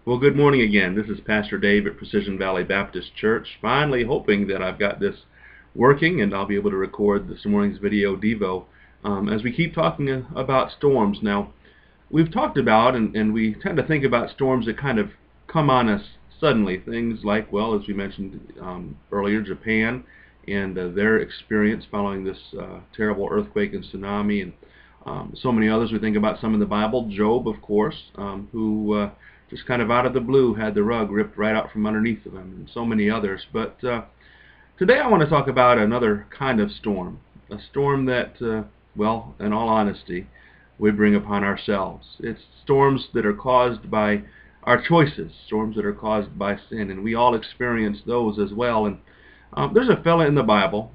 Well, good morning again. This is Pastor Dave at Precision Valley Baptist Church. Finally hoping that I've got this working and I'll be able to record this morning's video Devo as we keep talking about storms. Now, we've talked about and we tend to think about storms that kind of come on us suddenly. Things like, well, as we mentioned earlier, Japan and their experience following this terrible earthquake and tsunami, and so many others. We think about some in the Bible. Job, of course, who just kind of out of the blue had the rug ripped right out from underneath of him, and so many others. But today I want to talk about another kind of storm, a storm that, well, in all honesty, we bring upon ourselves. It's storms that are caused by our choices, storms that are caused by sin, and we all experience those as well. And there's a fella in the Bible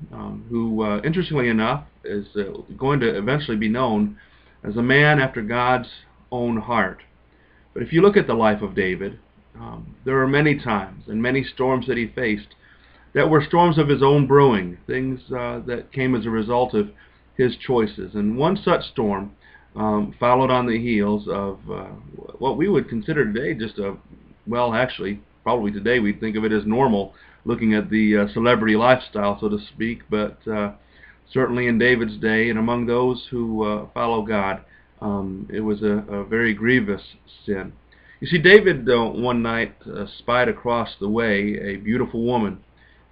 who, interestingly enough, is going to eventually be known as a man after God's own heart. But if you look at the life of David, there are many times and many storms that he faced that were storms of his own brewing, things that came as a result of his choices. And one such storm followed on the heels of what we would consider today just well, actually, probably today we'd think of it as normal, looking at the celebrity lifestyle, so to speak, but certainly in David's day and among those who follow God, it was a very grievous sin. You see, David one night spied across the way a beautiful woman,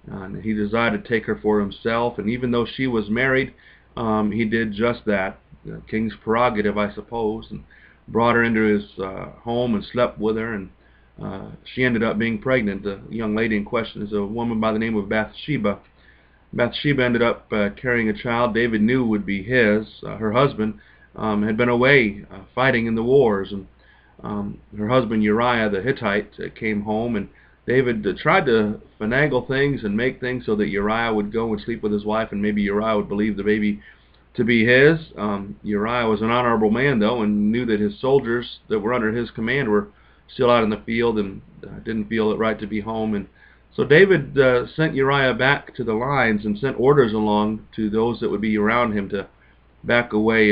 and he decided to take her for himself, and even though she was married, he did just that. The king's prerogative, I suppose, and brought her into his home and slept with her, and she ended up being pregnant. The young lady in question is a woman by the name of Bathsheba. Bathsheba ended up carrying a child David knew would be his. Her husband had been away fighting in the wars, and her husband Uriah the Hittite came home, and David tried to finagle things and make things so that Uriah would go and sleep with his wife, and maybe Uriah would believe the baby to be his. Uriah was an honorable man, though, and knew that his soldiers that were under his command were still out in the field and didn't feel it right to be home. And so David sent Uriah back to the lines and sent orders along to those that would be around him to back away,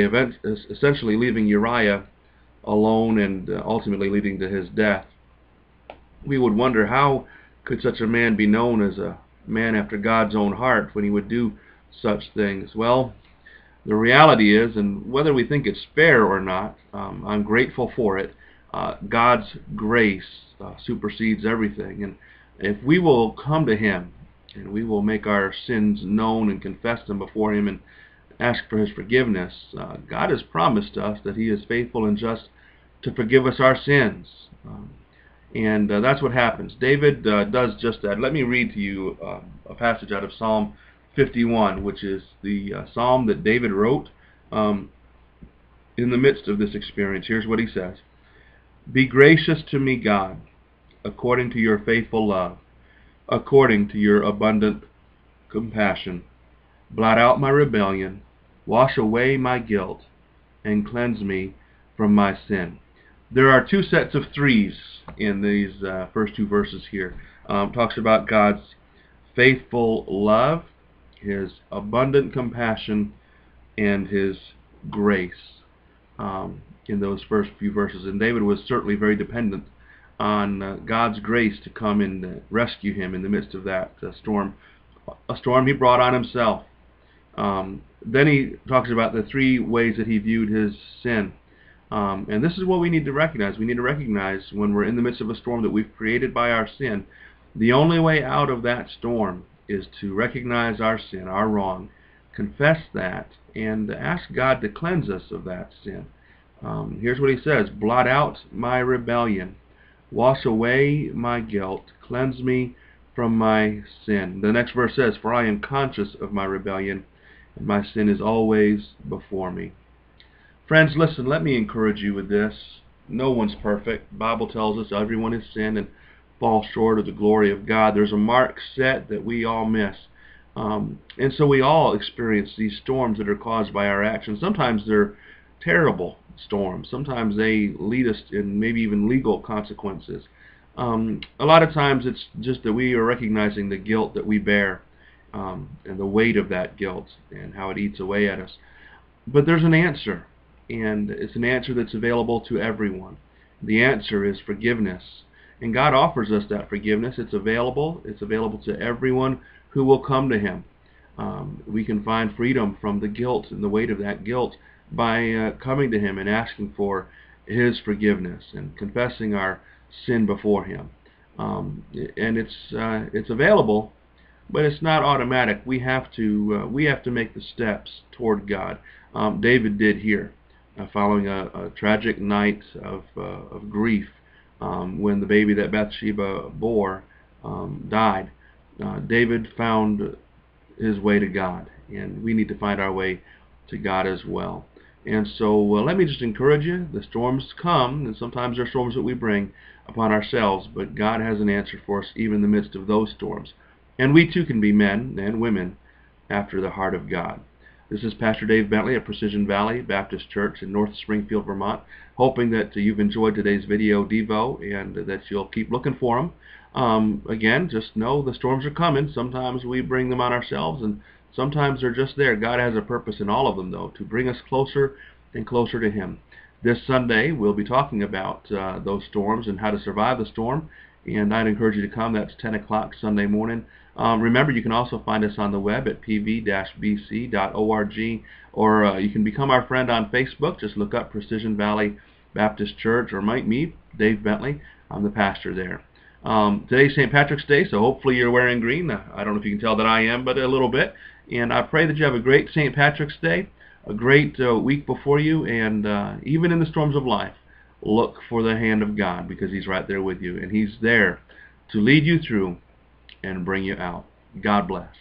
essentially leaving Uriah alone and ultimately leading to his death. We would wonder, how could such a man be known as a man after God's own heart when he would do such things? Well, the reality is, and whether we think it's fair or not, I'm grateful for it. God's grace supersedes everything, and if we will come to Him and we will make our sins known and confess them before Him and ask for His forgiveness, God has promised us that He is faithful and just to forgive us our sins. And that's what happens. David does just that. Let me read to you a passage out of Psalm 51, which is the psalm that David wrote in the midst of this experience. Here's what he says. Be gracious to me, God, according to your faithful love, according to your abundant compassion. Blot out my rebellion, wash away my guilt, and cleanse me from my sin. There are two sets of threes in these first two verses here. Talks about God's faithful love, His abundant compassion, and His grace in those first few verses. And David was certainly very dependent on God's grace to come and rescue him in the midst of that storm, a storm he brought on himself. Then he talks about the three ways that he viewed his sin. And this is what we need to recognize. We need to recognize when we're in the midst of a storm that we've created by our sin, the only way out of that storm is to recognize our sin, our wrong, confess that, and ask God to cleanse us of that sin. Here's what he says. Blot out my rebellion, wash away my guilt, cleanse me from my sin. The next verse says, for I am conscious of my rebellion, and my sin is always before me. Friends, listen, let me encourage you with this. No one's perfect. The Bible tells us everyone has sinned and falls short of the glory of God. There's a mark set that we all miss. And so we all experience these storms that are caused by our actions. Sometimes they're terrible storms. Sometimes they lead us in maybe even legal consequences. A lot of times it's just that we are recognizing the guilt that we bear and the weight of that guilt and how it eats away at us. But there's an answer, and it's an answer that's available to everyone. The answer is forgiveness. And God offers us that forgiveness. It's available. It's available to everyone who will come to Him. We can find freedom from the guilt and the weight of that guilt by coming to Him and asking for His forgiveness and confessing our sin before Him. And it's available, but it's not automatic. We have to make the steps toward God. David did here, following a tragic night of grief when the baby that Bathsheba bore died. David found his way to God, and we need to find our way to God as well. And so let me just encourage you. The storms come, and sometimes they're storms that we bring upon ourselves, but God has an answer for us even in the midst of those storms. And we too can be men and women after the heart of God. This is Pastor Dave Bentley at Precision Valley Baptist Church in North Springfield, Vermont, hoping that you've enjoyed today's video Devo and that you'll keep looking for them. Again, just know the storms are coming. Sometimes we bring them on ourselves, and sometimes they're just there. God has a purpose in all of them, though, to bring us closer and closer to Him. This Sunday, we'll be talking about those storms and how to survive the storm, and I'd encourage you to come. That's 10 o'clock Sunday morning. Remember, you can also find us on the web at pv-bc.org, or you can become our friend on Facebook. Just look up Precision Valley Baptist Church, or me, Dave Bentley. I'm the pastor there. Today's St. Patrick's Day, so hopefully you're wearing green. I don't know if you can tell that I am, but a little bit. And I pray that you have a great St. Patrick's Day, a great week before you, and even in the storms of life, look for the hand of God, because He's right there with you, and He's there to lead you through and bring you out. God bless.